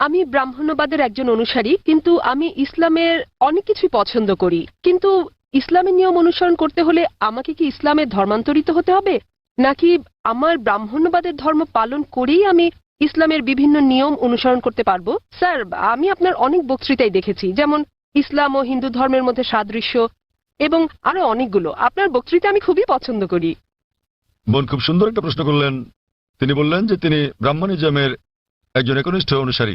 আমি ব্রাহ্মণ্যবাদের একজন অনুসারী, কিন্তু আমি ইসলামের অনেক কিছুই পছন্দ করি। কিন্তু ইসলামের নিয়ম অনুসরণ করতে হলে আমাকে কি ইসলামে ধর্মান্তরিত হতে হবে, নাকি আমার ব্রাহ্মণ্যবাদের ধর্ম পালন করেই আমি ইসলামের বিভিন্ন নিয়ম অনুসরণ করতে পারবো? স্যার, আমি আপনার অনেক বক্তৃতাই দেখেছি, যেমন ইসলাম ও হিন্দু ধর্মের মধ্যে সাদৃশ্য এবং আরো অনেকগুলো। আপনার বক্তৃতা আমি খুবই পছন্দ করি। বোন খুব সুন্দর একটা প্রশ্ন করলেন। তিনি বললেন যে তিনি ব্রাহ্মণিজমের একজন একনিষ্ঠ অনুসারী,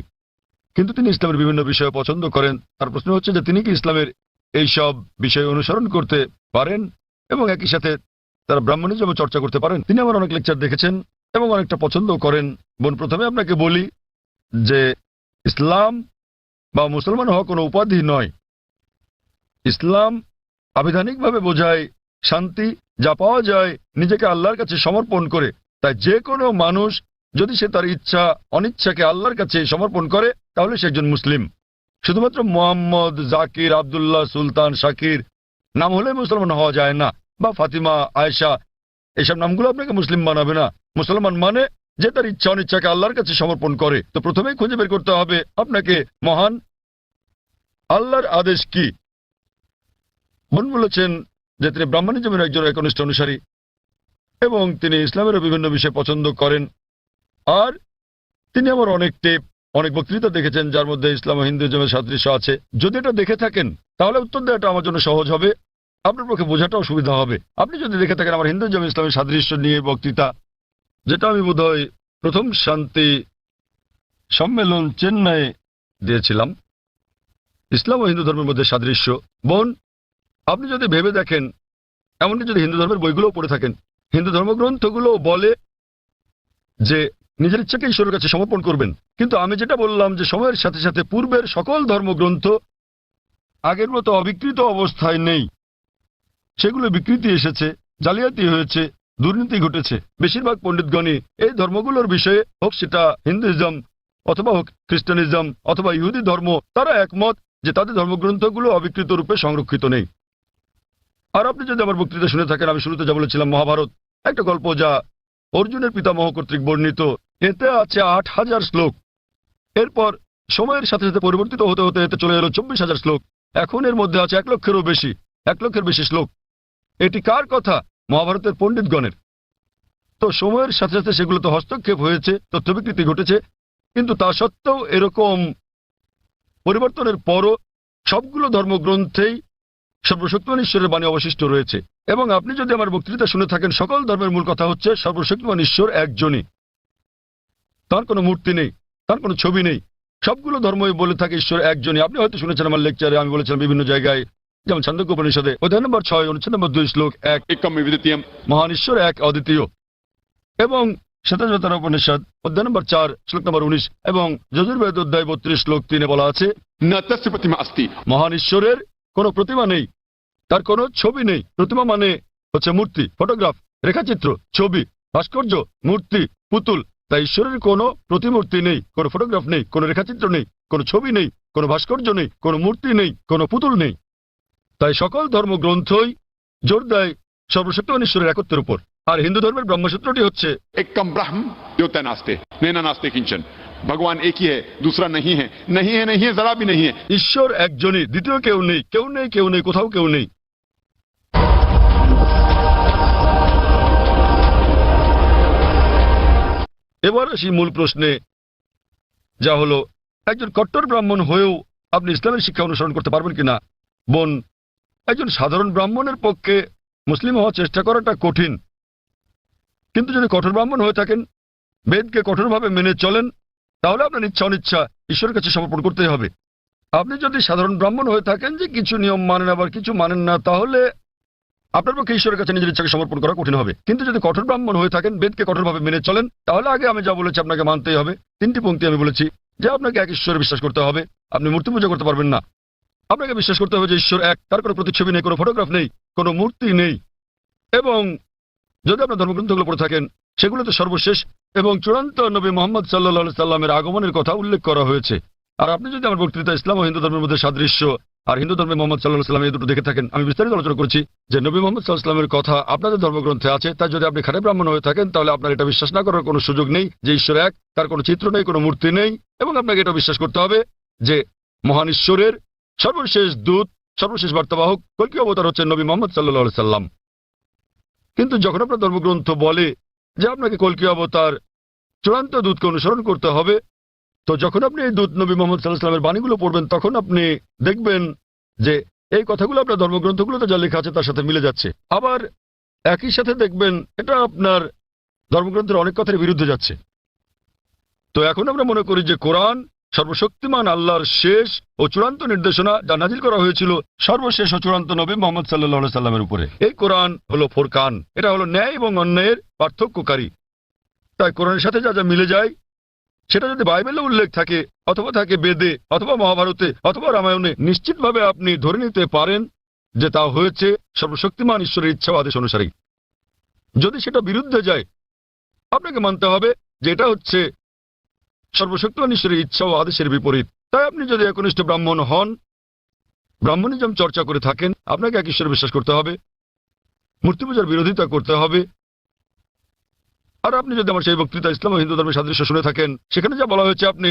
কিন্তু তিনি ইসলামের বিভিন্ন বিষয় পছন্দ করেন। তার প্রশ্ন হচ্ছে যে তিনি কি ইসলামের এই সব বিষয় অনুসরণ করতে পারেন এবং একই সাথে তারা ব্রাহ্মণিজমে চর্চা করতে পারেন। তিনি আমার অনেক লেকচার দেখেছেন এবং অনেকটা পছন্দ করেন। বোন, প্রথমে আপনাকে বলি যে ইসলাম বা মুসলমান হওয়া কোনো উপাধি নয়। ইসলাম আবিধানিকভাবে বোঝায় শান্তি, যা পাওয়া যায় নিজেকে আল্লাহর কাছে সমর্পণ করে। তাই যে কোনো মানুষ যদি সে তার ইচ্ছা অনিচ্ছাকে আল্লাহর কাছে সমর্পণ করে তাহলে সে একজন মুসলিম। শুধুমাত্র মোহাম্মদ, জাকির, আবদুল্লাহ, সুলতান, শাকির নাম হলে মুসলমান হওয়া যায় না, বা ফাতিমা, আয়েশা, এসব নামগুলো আপনাকে মুসলিম বানাবে না। মুসলমান মানে যে তার ইচ্ছা অনিচ্ছাকে আল্লাহর কাছে সমর্পণ করে। তো প্রথমেই খুঁজে বের করতে হবে আপনাকে মহান আল্লাহর আদেশ কি। বোন বলেছেন যে তিনি ব্রাহ্মণিজমের একজন একনিষ্ঠ অনুসারী এবং তিনি ইসলামেরও বিভিন্ন বিষয় পছন্দ করেন। আর তিনি আমার অনেক টেপ, অনেক বক্তৃতা দেখেছেন যার মধ্যে ইসলাম ও হিন্দুইজমের সাদৃশ্য আছে। যদি এটা দেখে থাকেন তাহলে উত্তর দেওয়াটা আমার জন্য সহজ হবে, আপনার পক্ষে বোঝাটাও সুবিধা হবে। আপনি যদি দেখে থাকেন আমার হিন্দুইজম ইসলামের সাদৃশ্য নিয়ে বক্তৃতা, যেটা আমি বোধহয় প্রথম শান্তি সম্মেলন চেন্নাই দিয়েছিলাম, ইসলাম ও হিন্দু ধর্মের মধ্যে সাদৃশ্য। বোন, আপনি যদি ভেবে দেখেন, এমনকি যদি হিন্দু ধর্মের বইগুলোও পড়ে থাকেন, হিন্দু ধর্মগ্রন্থগুলো বলে যে নিজের ইচ্ছাকে ঈশ্বরের কাছে সমর্পণ করবেন। কিন্তু আমি যেটা বললাম যে সময়ের সাথে সাথে পূর্বের সকল ধর্মগ্রন্থ আগের মতো অবিকৃত অবস্থায় নেই। সেগুলো বিকৃতি এসেছে, জালিয়াতি হয়েছে, দুর্নীতি ঘটেছে। বেশিরভাগ পণ্ডিতগণই এই ধর্মগুলোর বিষয়ে, হোক সেটা হিন্দুইজম অথবা হোক খ্রিস্টানিজম অথবা ইহুদি ধর্ম, তারা একমত যে তাদের ধর্মগ্রন্থগুলো অবিকৃত রূপে সংরক্ষিত নেই। আর আপনি যদি আমার বক্তৃতা শুনে থাকেন, আমি শুরুতে যা বলেছিলাম মহাভারত একটা গল্প যা অর্জুনের পিতামহ কর্তৃক বর্ণিত। এতে আছে ৮,০০০ শ্লোক। এরপর সময়ের সাথে সাথে পরিবর্তিত হতে হতে এতে চলে এলো ২৪,০০০ শ্লোক। এখন এর মধ্যে আছে ১,০০,০০০-এরও বেশি, ১,০০,০০০-এর বেশি শ্লোক। এটি কার কথা? মহাভারতের পণ্ডিতগণের। তো সময়ের সাথে সাথে সেগুলোতে হস্তক্ষেপ হয়েছে, তথ্য বিকৃতি ঘটেছে, কিন্তু তা সত্ত্বেও এরকম পরিবর্তনের পরও সবগুলো ধর্মগ্রন্থেই সর্বশক্তিমান ঈশ্বরের বাণী অবশিষ্ট রয়েছে। এবং আপনি যদি আমার বক্তৃতা শুনে থাকেন, সকল ধর্মের মূল কথা হচ্ছে সর্বশক্তিমান ঈশ্বর একজনই, তার কোনো মূর্তি নেই, তার কোনো ছবি নেই। সবগুলো ধর্মই বলে থাকে ঈশ্বর একজনই। আপনি হয়তো শুনেছেন আমার লেকচারে আমি বলেছিলাম বিভিন্ন জায়গায়, যেমন ছান্দোক্য উপনিষদে অধ্যায় নম্বর ৬ অনুচ্ছেদ নম্বর ২ শ্লোক ১, মহান ঈশ্বর এক, অদ্বিতীয়। এবং শ্বেতাজ্বর উপনিষদ অধ্যায় নম্বর ৪ শ্লোক নম্বর ১৯ এবং যজুর্বেদ অধ্যায় ৩২ শ্লোক ৩ বলা আছে, মহান ঈশ্বরের কোনো প্রতিমা নেই, তার কোনো ছবি নেই। প্রতিমা মানে হচ্ছে মূর্তি, ফটোগ্রাফ, রেখাচিত্র, ছবি, ভাস্কর্য, মূর্তি, পুতুল। তাই ঈশ্বরের কোনো প্রতিমূর্তি নেই, কোনো ফটোগ্রাফ নেই, কোনো রেখাচিত্র নেই, কোনো ছবি নেই, কোনো ভাস্কর্য নেই, কোনো মূর্তি নেই, কোনো পুতুল নেই। তাই সকল ধর্মগ্রন্থই জোর দেয় সর্বশক্তিমান ঈশ্বরের একত্বের উপর। আর হিন্দু ধর্মের ব্রহ্মসূত্রটি হচ্ছে एकम ब्रह्म द्योतय नास्ते नैना नास्ते किंचन, भगवान एक ही है, दूसरा नहीं है, नहीं है, नहीं है, जरा भी नहीं है। ঈশ্বর একজনই, দ্বিতীয় কেউ নেই, কেউ নেই, কেউ নেই, কোথাও কেউ নেই। এবার আসি মূল প্রশ্নে, যা হলো একজন কট্টর ব্রাহ্মণ হয়েও আপনি ইসলামের শিক্ষা অনুসরণ করতে পারবেন কিনা। বোন, একজন সাধারণ ব্রাহ্মণের পক্ষে মুসলিম হওয়ার চেষ্টা করাটা কঠিন, কিন্তু যদি কঠোর ব্রাহ্মণ হয়ে থাকেন, বেদকে কঠোরভাবে মেনে চলেন, তাহলে আপনার ইচ্ছা অনিচ্ছা ঈশ্বরের কাছে সমর্পণ করতেই হবে। আপনি যদি সাধারণ ব্রাহ্মণ হয়ে থাকেন যে কিছু নিয়ম মানেন আবার কিছু মানেন না, তাহলে আপনার পক্ষে ঈশ্বরের কাছে নিজের ইচ্ছাকে সমর্পণ করা কঠিন হবে। কিন্তু যদি কঠোর ব্রাহ্মণ হয়ে থাকেন, বেদকে কঠোরভাবে মেনে চলেন, তাহলে আগে আমি যা বলেছি আপনাকে মানতেই হবে। ৩টি পংক্তি আমি বলেছি যে আপনাকে এক ঈশ্বরে বিশ্বাস করতে হবে, আপনি মূর্তি পূজা করতে পারবেন না। আপনাকে বিশ্বাস করতে হবে যে ঈশ্বর এক, তার কোনো প্রতিচ্ছবি নেই, কোনো ফটোগ্রাফ নেই, কোনো মূর্তি নেই। এবং যদি আপনার ধর্মগ্রন্থগুলো পড়ে থাকেন, সেগুলোতে সর্বশেষ এবং চূড়ান্ত নবী মোহাম্মদ সাল্লাল্লাহু আলাইহি সাল্লামের আগমনের কথা উল্লেখ করা হয়েছে। আর আপনি যদি আমার বক্তৃতা ইসলাম ও হিন্দু ধর্মের মধ্যে সাদৃশ্য আর হিন্দু ধর্মে মোহাম্মদ সাল্লাল্লাহু আলাইহি ওয়াসাল্লাম এই দুটো দেখে থাকেন, আমি বিস্তারিত আলোচনা করেছি যে নবী মোহাম্মদ সাল্লাল্লাহু আলাইহি ওয়াসাল্লামের কথা আপনাদের ধর্মগ্রন্থে আছে, তাই যদি আপনি খাঁটি ব্রাহ্মণ হয়ে থাকেন তাহলে আপনার এটা বিশ্বাস না করার কোনো সুযোগ নেই যে ঈশ্বর এক, তার কোনো চিত্র নেই, কোনো মূর্তি নেই, এবং আপনাকে এটা বিশ্বাস করতে হবে যে মহান ঈশ্বরের সর্বশেষ দূত, সর্বশেষ বার্তাবাহক কল্কি অবতার হচ্ছেন নবী মোহাম্মদ সাল্লাল্লাহু আলাইহি ওয়াসাল্লাম। কিন্তু যখন আপনার ধর্মগ্রন্থ বলে যে আপনাকে কল্কি অবতার চূড়ান্ত দূতকে অনুসরণ করতে হবে, তো যখন আপনি এই দূত নবী মোহাম্মদ সাল্লাল্লাহু আলাইহি ওয়াসাল্লামের বাণীগুলো পড়বেন তখন আপনি দেখবেন যে এই কথাগুলো আপনার ধর্মগ্রন্থগুলোতে যা লেখা আছে তার সাথে মিলে যাচ্ছে। আবার একই সাথে দেখবেন এটা আপনার ধর্মগ্রন্থের অনেক কথার বিরুদ্ধে যাচ্ছে। তো এখন আমরা মনে করি যে কোরআন সর্বশক্তিমান আল্লাহর শেষ ও চূড়ান্ত নির্দেশনা, যা নাজিল করা হয়েছিল সর্বশেষ ও চূড়ান্ত নবী মোহাম্মদ সাল্লাল্লাহু আলাইহি সাল্লামের উপরে। এই কোরআন হলো ফোরকান, এটা হলো ন্যায় এবং অন্যায়ের পার্থক্যকারী। তাই কোরআনের সাথে যা যা মিলে যায় সেটা যদি বাইবেলে উল্লেখ থাকে অথবা থাকে বেদে অথবা মহাভারতে অথবা রামায়ণে, নিশ্চিতভাবে আপনি ধরে নিতে পারেন যে তা হয়েছে সর্বশক্তিমান ঈশ্বরের ইচ্ছা ও আদেশ অনুসারী। যদি সেটা বিরুদ্ধে যায় আপনাকে মানতে হবে যে এটা হচ্ছে সর্বশক্তিমান ঈশ্বরের ইচ্ছা ও আদেশের বিপরীত। তাই আপনি যদি একনিষ্ঠ ব্রাহ্মণ হন, ব্রাহ্মণিজম চর্চা করে থাকেন, আপনাকে এক ঈশ্বরে বিশ্বাস করতে হবে, মূর্তি পূজার বিরোধিতা করতে হবে। আর আপনি যদি আমার সেই বক্তৃতা ইসলাম ও হিন্দু ধর্মের সাদৃশ্য শুনে থাকেন, সেখানে যা বলা হয়েছে আপনি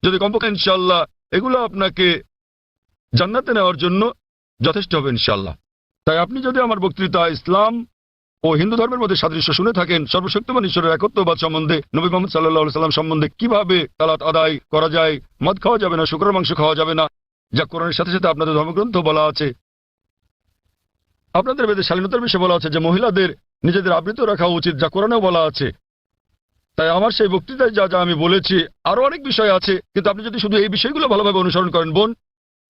যদি কমপক্ষে ইনশাআল্লাহ এগুলো আপনাকে জান্নাতে নেওয়ার জন্য যথেষ্ট হবে ইনশাআল্লাহ। তাই আপনি যদি আমার বক্তৃতা ইসলাম ও হিন্দু ধর্মের মধ্যে সাদৃশ্য শুনে থাকেন, সর্বশক্তিমান ঈশ্বরের একত্ববাদ সম্বন্ধে, নবী মুহাম্মদ সাল্লাল্লাহু আলাইহি সাল্লাম সম্বন্ধে, কিভাবে সালাত আদায় করা যায়, মদ খাওয়া যাবে না, শুকরের মাংস খাওয়া যাবে না, যা কোরআনের সাথে সাথে আপনাদের ধর্মগ্রন্থ বলা আছে, আপনাদের বেদে শালীনতার বিষয়ে বলা আছে যে মহিলাদের নিজেদের আবৃত রাখা উচিত, যা কোরআনেও বলা আছে। তাই আমার সেই বক্তৃতায় যা যা আমি বলেছি আরো অনেক বিষয় আছে, কিন্তু আপনি যদি শুধু এই বিষয়গুলো ভালোভাবে অনুসরণ করেন বোন,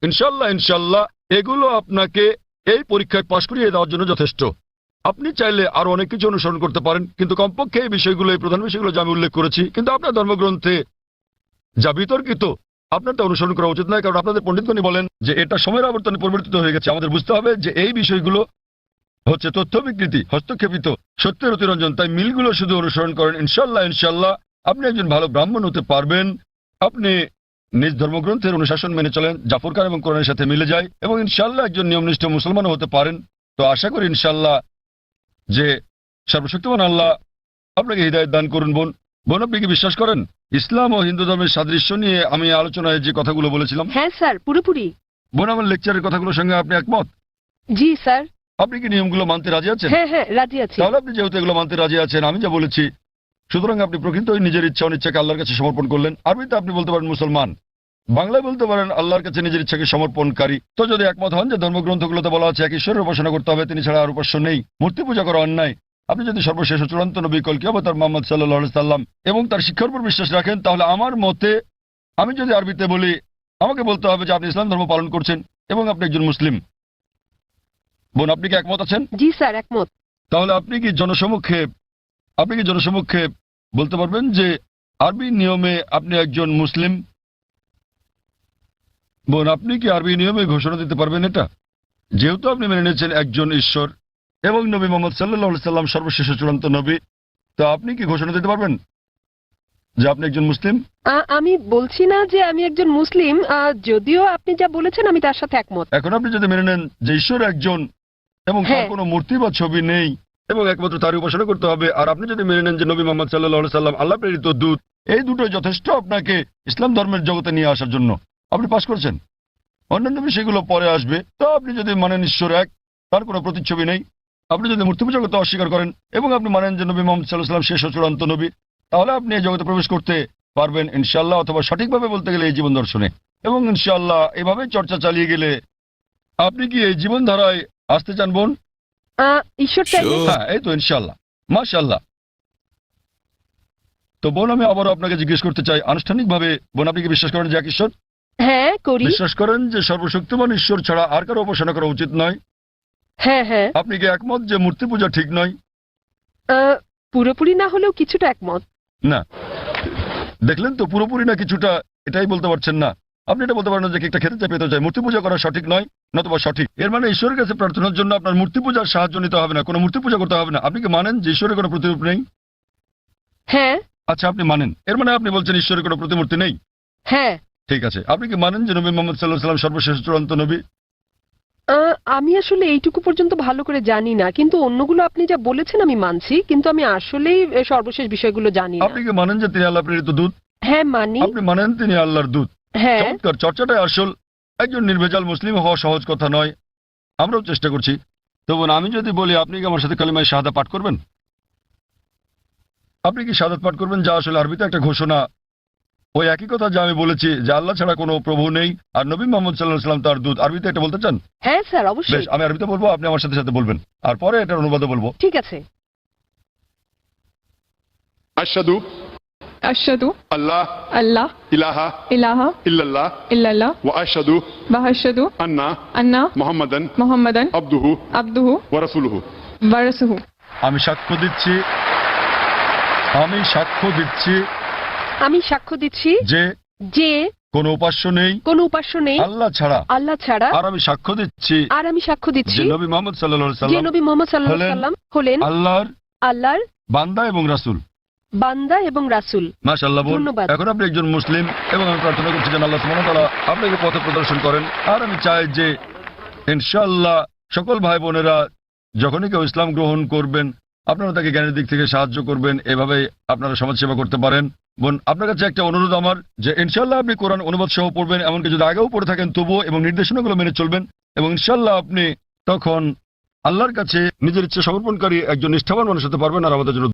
ইনশাল্লাহ এগুলো আপনাকে এই পরীক্ষায় পাশ করিয়ে দেওয়ার জন্য যথেষ্ট। আপনি চাইলে আরো অনেক কিছু অনুসরণ করতে পারেন, কিন্তু কমপক্ষে এই বিষয়গুলো, এই প্রধান বিষয়গুলো যা আমি উল্লেখ করেছি, কিন্তু আপনার ধর্মগ্রন্থে যা বিতর্কিত আপনার তা অনুসরণ করা উচিত নয়, কারণ আপনাদের পণ্ডিতগণই বলেন যে এটা সময়ের আবর্তনে পরিবর্তিত হয়ে গেছে। আমাদের বুঝতে হবে যে এই বিষয়গুলো হচ্ছে তথ্য বিকৃতি, হস্তক্ষেপিত, সত্যের অতিরঞ্জন। তাই মিলগুলো শুধু অনুসরণ করেন, ইনশাল্লাহ আপনি একজন ভালো ব্রাহ্মণ হতে পারবেন। আপনি নিজ ধর্মগ্রন্থের অনুশাসন মেনে চলেন, যা ফুরকান এবং কোরআনের সাথে মিলে যায়, এবং ইনশাল্লাহ একজন নিয়মনিষ্ঠ মুসলমান হতে পারেন। তো আশা করি ইনশাল্লাহ যে সর্বশক্তিমান আল্লাহ আপনাকে হৃদায়ত দান করুন। বোন আপনি কি বিশ্বাস করেন ইসলাম ও হিন্দু ধর্মের সাদৃশ্য নিয়ে আমি আলোচনায় যে কথাগুলো বলেছিলাম? হ্যাঁ স্যার, পুরোপুরি। বোন, আমার লেকচারের কথাগুলোর সঙ্গে আপনি একমত? জি স্যার। আপনি কি নিয়মগুলো মানতে রাজি আছেন? হ্যাঁ হ্যাঁ, রাজি আছি। তাহলে আপনি যেহেতু এগুলো মানতে রাজি আছেন, আমি যা বলেছি, সুতরাং আপনি প্রকৃতই নিজের ইচ্ছা অনিচ্ছাকে আল্লাহর কাছে সমর্পণ করলেন। আরবিতে আপনি বলতে পারেন মুসলমান, বাংলায় বলতে পারেন আল্লাহর কাছে নিজের ইচ্ছাকে সমর্পণকারী। তো যদি একমত হন যে ধর্মগ্রন্থগুলোতে বলা আছে এক ঈশ্বরের উপাসনা করতে হবে, তিনি ছাড়া আর উপাস্য নেই, মূর্তি পূজা করা অন্যায়, আপনি যদি সর্বশেষ ও চূড়ান্ত নবী কল্কি অবতার মুহাম্মদ সাল্লাল্লাহু আলাইহি সাল্লাম এবং তার শিক্ষার উপর বিশ্বাস রাখেন, তাহলে আমার মতে, আমি যদি আরবিতে বলি, আমাকে বলতে হবে যে আপনি ইসলাম ধর্ম পালন করছেন এবং আপনি একজন মুসলিম। বোন, আপনি কি একমত আছেন? জি স্যার, একমত। তাহলে আপনি কি জনসমক্ষে বলতে পারবেন যে আরবি নিয়মে আপনি একজন মুসলিম? বোন, আপনি কি আরবি নিয়মে ঘোষণা দিতে পারবেন এটা? যেহেতু আপনি মেনে নিয়েছেন একজন ঈশ্বর এবং নবী মুহাম্মদ সাল্লাল্লাহু আলাইহি সাল্লাম সর্বশেষ চূড়ান্ত নবী, তো আপনি কি ঘোষণা দিতে পারবেন যে আপনি একজন মুসলিম? আমি বলছি না যে আমি একজন মুসলিম, যদিও আপনি যা বলেছেন আমি তার সাথে একমত। এখন আপনি যদি মেনে নেন যে ঈশ্বর একজন এবং তার হ্যাঁ। কোনো মূর্তি বা ছবি নেই এবং একমাত্র তারই উপাসনা করতে হবে, আর আপনি যদি মেনে নেন যে নবী মুহাম্মদ সাল্লাল্লাহু আলাইহি সাল্লাম আল্লাহ প্রেরিত দূত, এই দুটোই যথেষ্ট আপনাকে ইসলাম ধর্মের জগতে নিয়ে আসার জন্য। আপনি পাশ করছেন। অন্যান্য বিষয়গুলো পরে আসবে। তো আপনি যদি মানেন ঈশ্বর এক, তার কোনো প্রতিচ্ছবি নেই, আপনি যদি মূর্তি পূজা করতে অস্বীকার করেন এবং আপনি মানেন যে নবী মুহাম্মদ সাল্লাল্লাহু আলাইহি সাল্লাম শেষ ও চূড়ান্ত নবী, তাহলে আপনি এই জগতে প্রবেশ করতে পারবেন ইনশাআল্লাহ, অথবা সঠিকভাবে বলতে গেলে এই জীবন দর্শনে। এবং ইনশাআল্লাহ এভাবে চর্চা চালিয়ে গেলে আপনি কি এই জীবনধারায় আসতে চান বোন? ঈশ্বর চাইলে। হ্যাঁ, এই তো ইনশাআল্লাহ, মাশাআল্লাহ। তো বোন, আমি আবারও আপনাকে জিজ্ঞেস করতে চাই আনুষ্ঠানিকভাবে, বোন আপনি কি বিশ্বাস করেন যে এক ঈশ্বর? হ্যাঁ করি। বিশ্বাস করেন যে সর্বশক্তিমান ঈশ্বর ছাড়া আর কারো উপাসনা করা উচিত নয়? হ্যাঁ হ্যাঁ। আপনি কি একমত যে মূর্তি পূজা ঠিক নয়? পুরোপুরি না হলেও কিছুটা একমত। না, দেখলেন তো, পুরোপুরি না কিছুটা, এটাই বলতে পারছেন না। আপনি এটা বলতে পারেন যে একটা খেতে চাই পেতে চাই, মূর্তি পূজা করা সঠিক নয়, নতুবা সঠিক। এর মানে ঈশ্বরের কাছে প্রার্থনার জন্য আপনার মূর্তি পূজার সাহায্য নিতে হবে না, কোনো মূর্তি পূজা করতে হবে না। আপনি কি মানেন যে ঈশ্বরের কোনো প্রতিরূপ নেই? হ্যাঁ। আচ্ছা, আপনি মানেন, এর মানে আপনি বলছেন ঈশ্বরের কোনো প্রতিমূর্তি নেই? হ্যাঁ। ঠিক আছে, আপনি কি মানেন যে নবী মোহাম্মদ সাল্লাল্লাহু আলাইহি ওয়াসাল্লাম সর্বশেষ চূড়ান্ত নবী? আমি আসলে এইটুকু পর্যন্ত ভালো করে জানি না, কিন্তু অন্যগুলো আপনি যা বলেছেন আমি মানছি, কিন্তু আমি আসলেই সর্বশেষ বিষয়গুলো জানি না। আপনি কি মানেন যে তিনি আল্লাহ প্রেরিত দূত? হ্যাঁ মানি। আপনি মানেন তিনি আল্লাহর দূত? হ্যাঁ। চমৎকার, চর্চাটাই আসল। একজন নির্ভেজাল মুসলিম হওয়া সহজ কথা নয়, আমরাও চেষ্টা করছি। তবুন আমি যদি বলি আপনি কি আমার সাথে কালিমায়ে শাহাদা পাঠ করবেন? আপনি কি শাহাদাত পাঠ করবেন, যা আসলে আরবিতে একটা ঘোষণা, ওই একই কথা যা আমি বলেছি যে আল্লাহ ছাড়া কোনো প্রভু নেই আর নবী মোহাম্মদ সাল্লাল্লাহু আলাইহি ওয়াসাল্লাম তার দূত। আরবিতে এটা বলতে চান? হ্যাঁ স্যার, বেশ, অবশ্যই। আমি আরবিতে বলবো, আপনি আমার সাথে সাথে বলবেন, আর পরে এটার অনুবাদও বলবো। ঠিক আছে। अशहदु अशहदु अल्लाह अल्लाह इलाहा इलाहा इल्लल्लाह इल्लल्लाह व अशहदु व अशहदु अन्ना अन्ना मुहम्मदन मुहम्मदन अब्दुहु अब्दुहु व रसूलुहु। व रसूलुहु। আমি সাক্ষ্য দিচ্ছি, আমি সাক্ষ্য দিচ্ছি আমি সাক্ষ্য দিচ্ছি যে যে কোনো উপাস্য নেই কোনো উপাস্য নেই আল্লাহ ছাড়া, আল্লাহ ছাড়া, আর আমি সাক্ষ্য দিচ্ছি আর আমি সাক্ষ্য দিচ্ছি যে নবী মোহাম্মদ সাল্লাল্লাহু আলাইহি যে ওয়াসাল্লাম নবী মোহাম্মদ সাল্লাল্লাহু আলাইহি হলেন সাল্লাম হলেন আল্লাহর আল্লাহর বান্দা এবং রাসূল। বান্দা এবং রাসূল। মাশাআল্লাহ বোন, ধন্যবাদ। এখন আপনি একজন মুসলিম এবং আমি প্রার্থনা করছি যেন আল্লাহ সুবহানাহু ওয়া তাআলা আপনাকে পথ প্রদর্শন করেন। আর আমি চাই যে ইনশাআল্লাহ সকল ভাই বোনেরা যখনই কেউ ইসলাম গ্রহণ করবেন আপনারা তাকে জ্ঞানের দিক থেকে সাহায্য করবেন, এভাবে আপনারা সমাজ সেবা করতে পারেন। বোন, আপনার কাছে একটা অনুরোধ আমার যে ইনশাআল্লাহ আপনি কোরআন অনুবাদ সহ পড়বেন, এমনকি যদি আগেও পড়ে থাকেন তবুও, এবং নির্দেশনাগুলো মেনে চলবেন, এবং ইনশাআল্লাহ আপনি তখন আল্লাহর কাছে নিজের ইচ্ছা সমর্পণকারী একজন নিষ্ঠাবান মানুষ হতে পারবেন আর আমাদের জন্য